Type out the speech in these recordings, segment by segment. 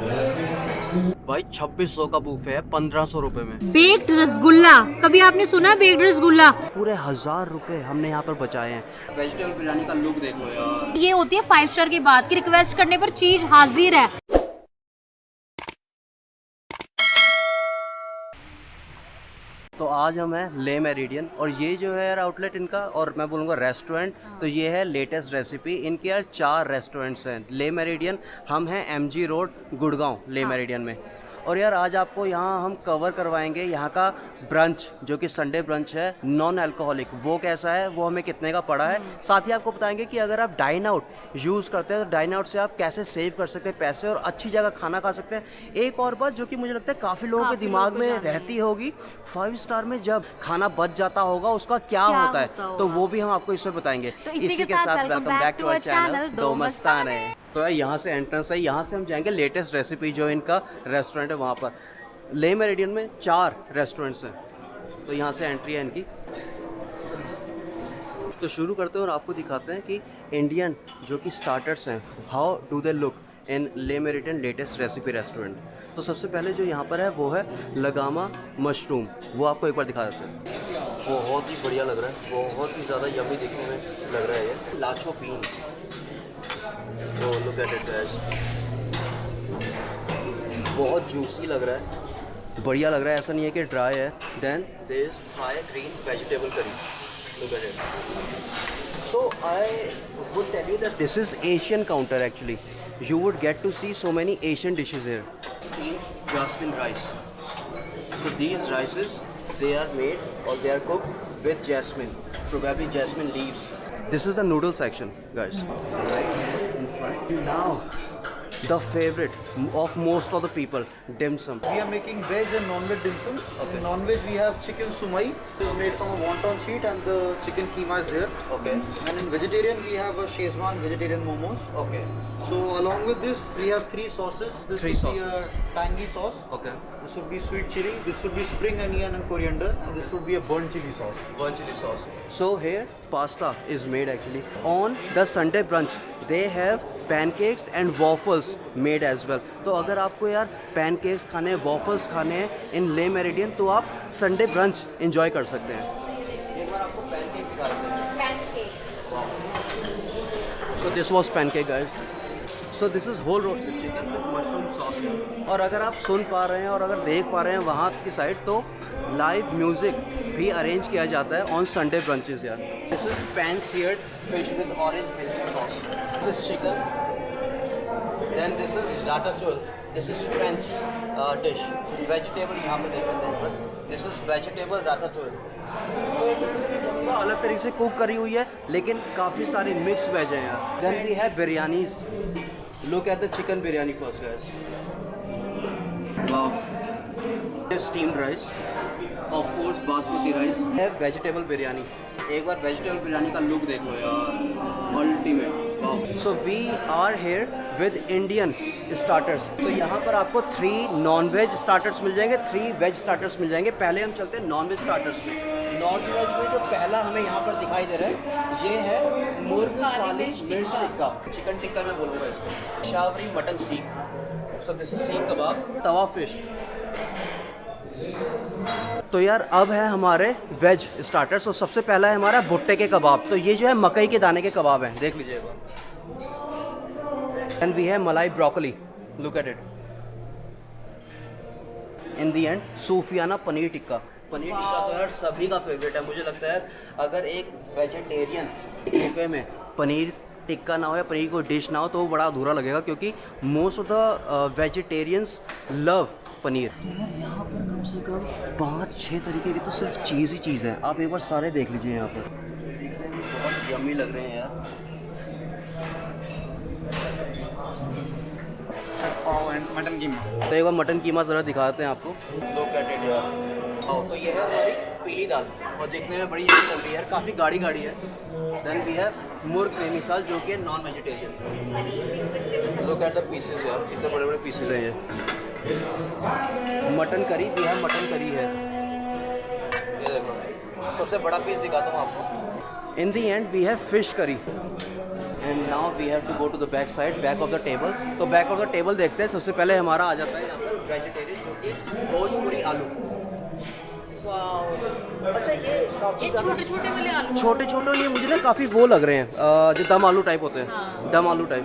भाई 2600 का बूफे है 1500 रुपए में। बेक्ड रसगुल्ला, कभी आपने सुना बेक्ड रसगुल्ला? पूरे 1000 रुपए हमने यहाँ पर बचाए हैं। वेजिटेबल बिरयानी का लुक देख लो यार। ये होती है 5 स्टार की बात कि रिक्वेस्ट करने पर चीज हाजिर है। तो आज हम हैं ले मेरिडियन और ये जो है यार आउटलेट इनका, और मैं बोलूँगा रेस्टोरेंट, तो ये है लेटेस्ट रेसिपी इनके। यार 4 रेस्टोरेंट्स हैं ले मेरिडियन। हम हैं MG रोड गुड़गांव ले मेरिडियन में। और यार आज आपको यहाँ हम कवर करवाएंगे यहाँ का ब्रंच, जो कि संडे ब्रंच है नॉन अल्कोहलिक, वो कैसा है, वो हमें कितने का पड़ा है। साथ ही आपको बताएंगे कि अगर आप डाइन आउट यूज़ करते हैं तो डाइन आउट से आप कैसे सेव कर सकते हैं पैसे और अच्छी जगह खाना खा सकते हैं। एक और बात जो कि मुझे लगता है काफ़ी लोगों के दिमाग में रहती होगी, 5 स्टार में जब खाना बच जाता होगा उसका क्या होता है, तो वो भी हम आपको इसमें बताएंगे। तो इसी के साथ welcome back to our channel Do Mastane. तो यार यहाँ से एंट्रेंस है, यहाँ से हम जाएंगे लेटेस्ट रेसिपी जो इनका रेस्टोरेंट है वहाँ पर। ले मेरिडियन में 4 रेस्टोरेंट्स हैं, तो यहाँ से एंट्री है इनकी। तो शुरू करते हैं और आपको दिखाते हैं कि इंडियन जो कि स्टार्टर्स हैं, how do they look in ले मेरिडियन लेटेस्ट रेसिपी रेस्टोरेंट। तो सबसे पहले जो यहाँ पर है वो है लगामा मशरूम, वो आपको एक बार दिखा देते हैं। बहुत ही बढ़िया लग रहा है, बहुत ही ज़्यादा यम्मी दिखने में लग रहा है ये। लाचो बीन्स, तो लुक एट इट गाइस, बहुत जूसी लग रहा है, बढ़िया लग रहा है, ऐसा नहीं है कि ड्राई है। Then there is Thai green vegetable curry, look at it. So I would tell you that this is Asian counter actually. You would get to see so many Asian dishes here. Steamed jasmine rice. So these rices, they are made or they are cooked with jasmine, probably jasmine leaves. This is the noodle section, guys. Now, the favorite of most of the people, dim sum. We are making veg and non-veg dim sum. Okay. In non-veg we have chicken sumai. It is made from a wonton sheet and the chicken keema is there. Okay. And in vegetarian we have a Szechuan vegetarian momos. Okay. So along with this we have 3 sauces. This Three would be a tangy sauce. Okay. This would be sweet chili. This would be spring onion and coriander. And this would be a burnt chili sauce. Burnt chili sauce. So here pasta is made actually. On the Sunday brunch they have pancakes and waffles made as well. तो अगर आपको यार pancakes खाने हैं, waffles खाने हैं इन ले meridian, तो आप संडे ब्रंच एंजॉय कर सकते हैं। एक बार आपको पैनकेक दिखा देते हैं। So this was pancake guys. So this is whole roasted chicken with mushroom sauce. और अगर आप सुन पा रहे हैं और अगर देख पा रहे हैं वहाँ की साइड, तो लाइव म्यूजिक भी अरेंज किया जाता है ऑन संडे ब्रंचेस यार। This is pan seared fish with orange basic sauce. This is chicken, then this is ratatouille, this is French dish. Vegetable यहाँ पे देख लेते हैं, दिस इज वेजिटेबल राटाचोल। अलग तरीके से कुक करी हुई है लेकिन काफ़ी सारी मिक्स वेज है यार। Then we have biryanis. Look at the chicken biryani first guys. Wow, steamed rice, of course basmati rice है। वेजिटेबल बिरयानी, एक बार वेजिटेबल बिरयानी का लुक देख लो यार, ultimate. Wow. So we are here with Indian starters. तो यहाँ पर आपको 3 नॉन वेज स्टार्टर्स मिल जाएंगे, 3 वेज स्टार्टर्स मिल जाएंगे। पहले हम चलते हैं नॉन वेज स्टार्टर्स में। नॉन वेज में जो पहला हमें यहाँ पर दिखाई दे रहा है ये है मुर्ग काली मिर्च टिक्का, चिकन टिक्का मैं बोलूँगा इसको। शावरी मटन सीख, सो दिस इज सीख कबाब, तवा फिश। तो यार अब है हमारे वेज स्टार्टर्स। और सबसे पहला है हमारा भुट्टे के कबाब। तो ये जो है मकई के दाने के कबाब हैं, देख लीजिएगा। एंड वी है malai broccoli, look at it. In the end sufiyana paneer tikka. Paneer tikka तो यार सभी का फेवरेट है। मुझे लगता है अगर एक वेजिटेरियन बुफे में पनीर टिक्का ना हो या पनीर कोई डिश ना हो तो वो बड़ा अधूरा लगेगा, क्योंकि most of the vegetarians love paneer. यार यहाँ पर कम से कम 5-6 तरीके की तो सिर्फ चीज़ ही चीज़ है। आप एक बार सारे देख लीजिए, यहाँ पर देखने में बहुत यम्मी लग रहे हैं यार। Pav and mutton keema. तो एक बार मटन कीमा ज़रा दिखाते हैं आपको। लोग क्या टेट यार। तो ये है हमारी पीली दाल और देखने में बड़ी यम्मी लग रही है यार, काफ़ी गाढ़ी गाढ़ी है। देन वी हैव मुर्ग क्रीमी साल जो कि non vegetarian. Look at the pieces यार, कितने बड़े बड़े पीसेस हैं ये। मटन करी भी है, मटन करी है, ये देखो। सबसे बड़ा पीस दिखाता हूँ आपको। In the end we have fish curry. And now we have to go to the back side, back of the table. तो बैक ऑफ द टेबल देखते हैं। सबसे पहले हमारा आ जाता है यहाँ पर वेजिटेरियन, जो कि भोजपुरी आलू। अच्छा, ये छोटे छोटे वाले आलू, छोटे छोटे, ये मुझे ना काफ़ी वो लग रहे हैं जो दम आलू टाइप होते हैं। हाँ। Dum aloo type.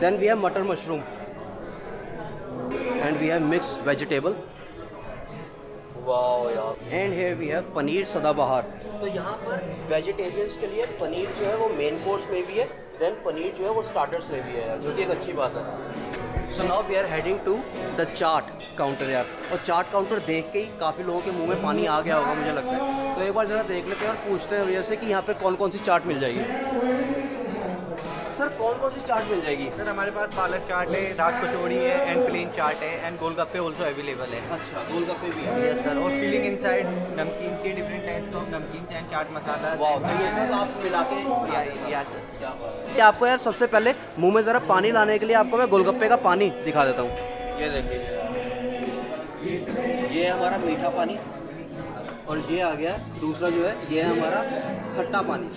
Then we have matar mushroom and we have mix vegetable. Wow यार। And here we have paneer sadabahar. तो यहाँ पर वेजिटेरियंस के लिए पनीर जो है वो मेन कोर्स में भी है, देन पनीर जो है वो स्टार्टर्स में भी है यार, जो कि एक अच्छी बात है। So now we are heading to the chaat counter यार। और चाट काउंटर देख के ही काफ़ी लोगों के मुंह में पानी आ गया होगा मुझे लगता है। तो एक बार ज़रा देख लेते हैं और पूछते हैं भैया से कि यहाँ पे कौन कौन सी चाट मिल जाएगी। सर कौन कौन सी चाट मिल जाएगी? सर हमारे पास पालक चाट है, दाल कचौड़ी है एंड प्लेन चाट है एंड गोलगप्पे ऑल्सो अवेलेबल है। अच्छा, गोलगप्पे भी है। Yes sir. और फीलिंग इनसाइड नमकीन के डिफरेंट टाइप्स ऑफ नमकीन एंड चाट मसाला। वाह, तो ये सब आप मिला के या सर। क्या बात है। आपको यार सबसे पहले मुंह में ज़रा पानी लाने के लिए आपको मैं गोलगप्पे का पानी दिखा देता हूँ। ये देखिए, ये हमारा मीठा पानी और ये आ गया दूसरा जो है, ये है हमारा खट्टा पानी।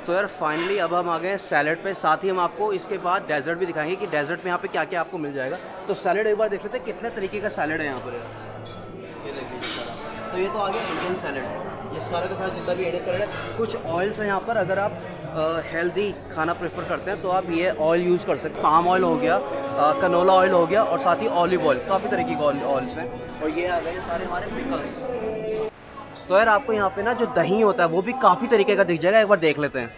तो यार फाइनली अब हम आ गए सैलड पे। साथ ही हम आपको इसके बाद डेजर्ट भी दिखाएंगे कि डेजर्ट में यहाँ पे क्या क्या आपको मिल जाएगा। तो सैलड एक बार देख लेते हैं कितने तरीके का सैलड है यहाँ पर यार। ये देखिए, तो ये तो आ गया इंडियन सैलड। ये सारा का सारा जितना भी इंडियन सैलड है। कुछ ऑयल्स हैं यहाँ पर, अगर आप हेल्दी खाना प्रेफर करते हैं तो आप ये ऑयल यूज़ कर सकते हैं। पाम ऑयल हो गया, कनोला ऑयल हो गया और साथ ही ऑलिव ऑयल, काफ़ी तरीके के ऑयल्स हैं। और ये आ गए सारे हमारे पिकल्स। तो यार आपको यहाँ पे ना जो दही होता है वो भी काफ़ी तरीके का दिख जाएगा, एक बार देख लेते हैं।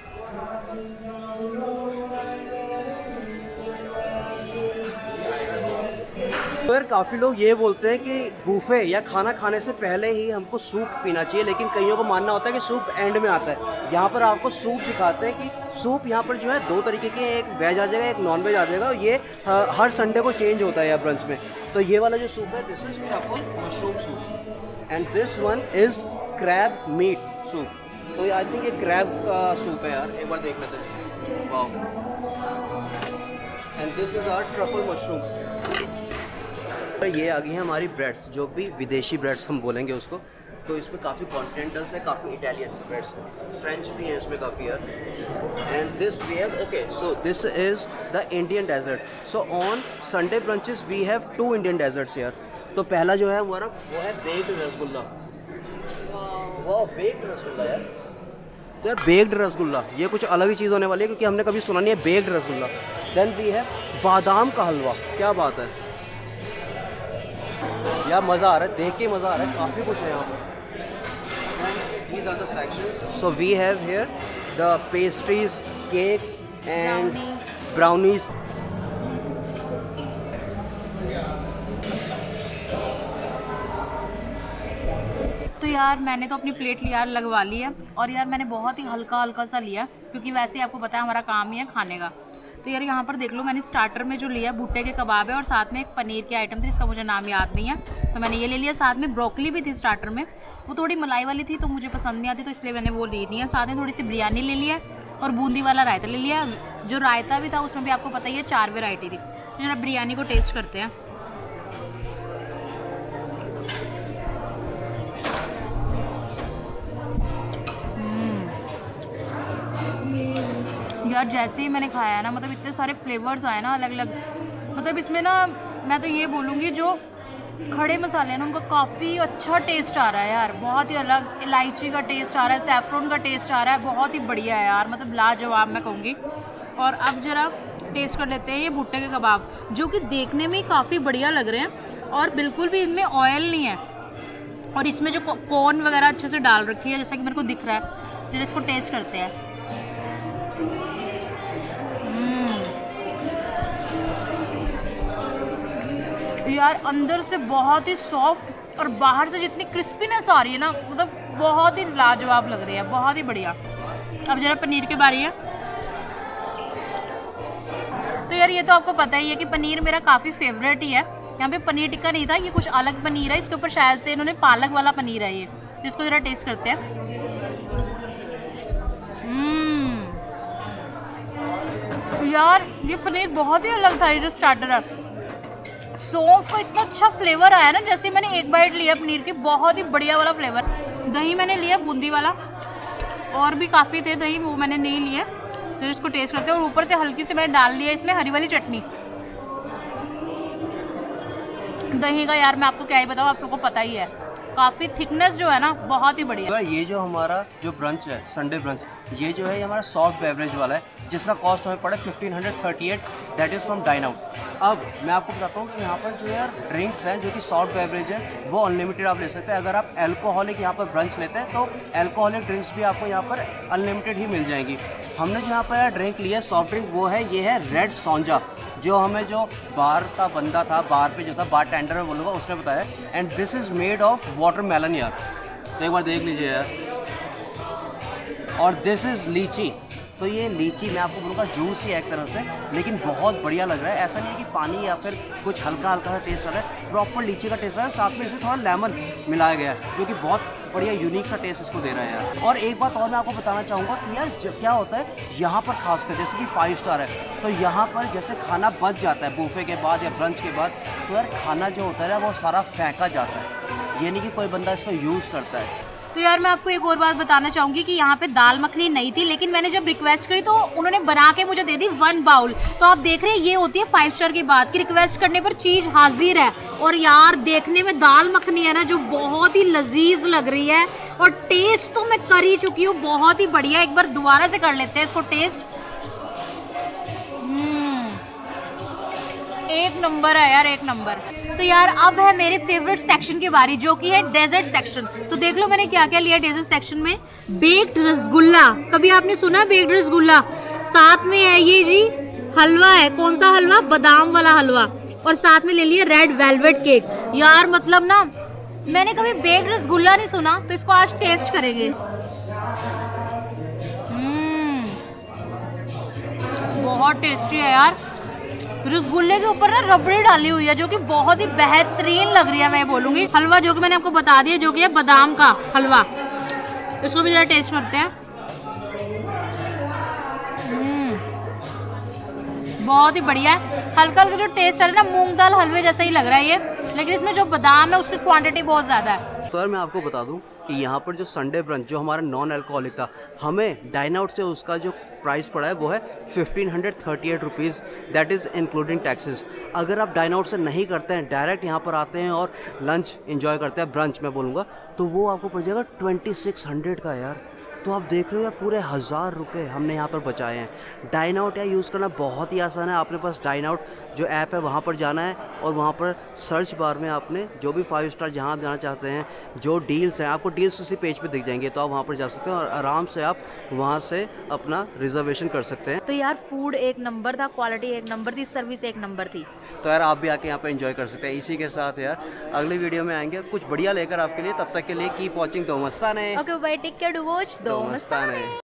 तो यार काफ़ी लोग ये बोलते हैं कि बूफे या खाना खाने से पहले ही हमको सूप पीना चाहिए, लेकिन कईयों को मानना होता है कि सूप एंड में आता है। यहाँ पर आपको सूप दिखाते हैं कि सूप यहाँ पर जो है दो तरीके के, एक वेज आ जाएगा, एक नॉन वेज आ जाएगा। और ये हर संडे को चेंज होता है यार ब्रंच में। तो ये वाला जो सूप है, this is truffle mushroom soup and this one is crab meat soup. तो आई थिंक ये क्रैब का सूप है यार, एक बार देख लेते हैं। वाह। And this is our truffle mushroom. ये आ गई हैं हमारी ब्रेड्स, जो भी विदेशी ब्रेड्स हम बोलेंगे उसको। तो इसमें काफ़ी कॉन्टिनेंटल्स है, काफ़ी इटालियन ब्रेड्स हैं, फ्रेंच भी है इसमें काफ़ी यार। And this we have, okay, so this is the Indian dessert. So on Sunday brunches we have 2 Indian desserts यार। तो पहला जो है वो है बेक्ड रसगुल्ला। वाह, बेक्ड रसगुल्ला यार। तो यार बेक्ड रसगुल्ला ये कुछ अलग ही चीज़ होने वाली है, क्योंकि हमने कभी सुना नहीं है बेक्ड रसगुल्ला। देन वी है बादाम का हलवा। क्या बात है यार, मज़ा आ रहा है, देख के मज़ा आ रहा है। काफ़ी कुछ है यहाँ पर। These are the sections. So we have here the pastries, cakes and brownies. तो यार मैंने तो अपनी प्लेट यार लगवा ली है, और यार मैंने बहुत ही हल्का हल्का सा लिया, क्योंकि वैसे आपको पता है हमारा काम ही है खाने का। तो यार यहाँ पर देख लो, मैंने स्टार्टर में जो लिया भुट्टे के कबाब है, और साथ में एक पनीर की आइटम थी जिसका मुझे नाम याद नहीं है, तो मैंने ये ले लिया। साथ में ब्रोकली भी थी स्टार्टर में, वो थोड़ी मलाई वाली थी तो मुझे पसंद नहीं आती, तो इसलिए मैंने वो ली नहीं है। साथ में थोड़ी सी बिरयानी ले लिया और बूंदी वाला रायता ले लिया। जो रायता भी था उसमें भी आपको पता ही है 4 वेराइटी थी। तो जरा बिरयानी को टेस्ट करते हैं। यार जैसे ही मैंने खाया है ना, मतलब इतने सारे फ्लेवर्स आए ना अलग अलग। मतलब इसमें ना मैं तो ये बोलूँगी जो खड़े मसाले हैं ना उनका काफ़ी अच्छा टेस्ट आ रहा है यार, बहुत ही अलग। इलायची का टेस्ट आ रहा है, सैफरन का टेस्ट आ रहा है, बहुत ही बढ़िया है यार, मतलब लाजवाब मैं कहूँगी। और अब ज़रा टेस्ट कर लेते हैं ये भुट्टे के कबाब, जो कि देखने में ही काफ़ी बढ़िया लग रहे हैं और बिल्कुल भी इनमें ऑयल नहीं है। और इसमें जो कॉर्न वगैरह अच्छे से डाल रखी है, जैसा कि मेरे को दिख रहा है। जरा इसको टेस्ट करते हैं। यार अंदर से बहुत ही सॉफ्ट और बाहर से जितनी क्रिस्पीनेस आ रही है ना, मतलब बहुत ही लाजवाब लग रही है, बहुत ही बढ़िया। अब जरा पनीर की बारी है। तो यार ये तो आपको पता ही है कि पनीर मेरा काफ़ी फेवरेट ही है। यहाँ पे पनीर टिक्का नहीं था, ये कुछ अलग पनीर है, इसके ऊपर शायद से इन्होंने पालक वाला पनीर है ये। तो इसको ज़रा टेस्ट करते हैं। यार ये पनीर बहुत ही अलग था, ये जो स्टार्टर है सौंफ का इतना अच्छा फ्लेवर आया ना, जैसे मैंने एक बाइट लिया पनीर की, बहुत ही बढ़िया वाला फ्लेवर। दही मैंने लिया बूंदी वाला, और भी काफ़ी थे दही, वो मैंने नहीं लिए। फिर इसको टेस्ट करते हैं। और ऊपर से हल्की सी मैंने डाल लिया इसमें हरी वाली चटनी। दही का यार मैं आपको क्या ही बताऊँ, आप सबको पता ही है, काफ़ी थिकनेस जो है ना बहुत ही बढ़िया। तो ये जो हमारा जो ब्रंच है, संडे ब्रंच, ये जो है ये हमारा सॉफ्ट बेवरेज वाला है, जिसका कॉस्ट हमें पड़ा 1538, that is from dine out. अब मैं आपको बताता हूँ कि यहाँ पर जो यार ड्रिंक्स हैं जो कि सॉफ्ट बेवरेज है वो अनलिमिटेड आप ले सकते हैं। अगर आप एल्कोहलिक यहाँ पर ब्रंच लेते हैं तो एल्कोहलिक ड्रिंक्स भी आपको यहाँ पर अनलिमिटेड ही मिल जाएंगी। हमने जो यहाँ पर यार ड्रिंक लिया है सॉफ्ट ड्रिंक, वो है ये है रेड सौंजा, जो हमें जो बार का बंदा था, बार पे जो था बार टेंडर में बोलूँगा, उसने बताया। And this is made of watermelon यार, तो एक बार देख लीजिए यार। और दिस इज़ लीची, तो ये लीची मैं आपको बोलूँगा जूस ही है एक तरह से, लेकिन बहुत बढ़िया लग रहा है। ऐसा नहीं है कि पानी या फिर कुछ हल्का हल्का सा टेस्ट आ रहा है, प्रॉपर लीची का टेस्ट आ रहा है। साथ में इसमें थोड़ा लेमन मिलाया गया है, जो कि बहुत बढ़िया यूनिक सा टेस्ट इसको दे रहा है यार। और एक बात और मैं आपको बताना चाहूँगा कि यार क्या होता है यहाँ पर खासकर, जैसे कि 5 स्टार है, तो यहाँ पर जैसे खाना बच जाता है बूफे के बाद या ब्रंच के बाद, तो यार खाना जो होता है ना वो सारा फेंका जाता है, ये नहीं कि कोई बंदा इसका यूज़ करता है। तो यार मैं आपको एक और बात बताना चाहूँगी कि यहाँ पे दाल मखनी नहीं थी, लेकिन मैंने जब रिक्वेस्ट करी तो उन्होंने बना के मुझे दे दी 1 बाउल। तो आप देख रहे हैं ये होती है 5 स्टार की बात कि रिक्वेस्ट करने पर चीज़ हाजिर है। और यार देखने में दाल मखनी है ना जो बहुत ही लजीज लग रही है, और टेस्ट तो मैं कर ही चुकी हूँ, बहुत ही बढ़िया। एक बार दोबारा से कर लेते हैं इसको टेस्ट। एक नंबर है यार, एक नंबर। तो यार अब है मेरे फेवरेट सेक्शन की बारी, जो कि है डेजर्ट सेक्शन। तो देख लो मैंने क्या क्या लिया डेजर्ट सेक्शन में। बेक्ड रसगुल्ला, कभी आपने सुना बेक्ड रसगुल्ला? साथ में है ये जी हलवा है, कौन सा हलवा? बादाम वाला हलवा। और साथ में ले लिया रेड वेलवेट केक। यार मतलब ना मैंने कभी बेक्ड रसगुल्ला नहीं सुना, तो इसको आज टेस्ट करेंगे। बहुत टेस्टी है यार। रसगुल्ले के ऊपर ना रबड़ी डाली हुई है, जो कि बहुत ही बेहतरीन लग रही है, मैं बोलूँगी। हलवा जो कि मैंने आपको बता दिया, जो कि है बादाम का हलवा। इसको भी जरा टेस्ट करते हैं। बहुत ही बढ़िया है। हल्का हल्का जो टेस्ट है ना मूंग दाल हलवे जैसा ही लग रहा है ये, लेकिन इसमें जो बादाम है उसकी क्वांटिटी बहुत ज़्यादा है। तो यार मैं आपको बता दूं कि यहाँ पर जो संडे ब्रंच जो हमारा नॉन अल्कोहलिक था, हमें डाइन आउट से उसका जो प्राइस पड़ा है वो है 1538 rupees, that is including taxes. अगर आप डाइन आउट से नहीं करते हैं, डायरेक्ट यहाँ पर आते हैं और लंच एंजॉय करते हैं, ब्रंच मैं बोलूँगा, तो वो आपको पड़ जाएगा 2600 का यार। तो आप देख रहे हो यार पूरे 1000 रुपये हमने यहाँ पर बचाए हैं। डाइन आउट या यूज़ करना बहुत ही आसान है। आपके पास डाइन आउट जो ऐप है वहाँ पर जाना है, और वहाँ पर सर्च बार में आपने जो भी 5 स्टार जहाँ आप जाना चाहते हैं, जो डील्स हैं, आपको डील्स उसी पेज पे दिख जाएंगे, तो आप वहाँ पर जा सकते हैं और आराम से आप वहाँ से अपना रिजर्वेशन कर सकते हैं। तो यार फूड एक नंबर था, क्वालिटी एक नंबर थी, सर्विस एक नंबर थी। तो यार आप भी आके यहाँ पे एंजॉय कर सकते हैं। इसी के साथ यार अगली वीडियो में आएंगे कुछ बढ़िया लेकर आपके लिए, तब तक के लिए keep watching Do Mastane. Okay bye, take care, do watch Do मस्ताने।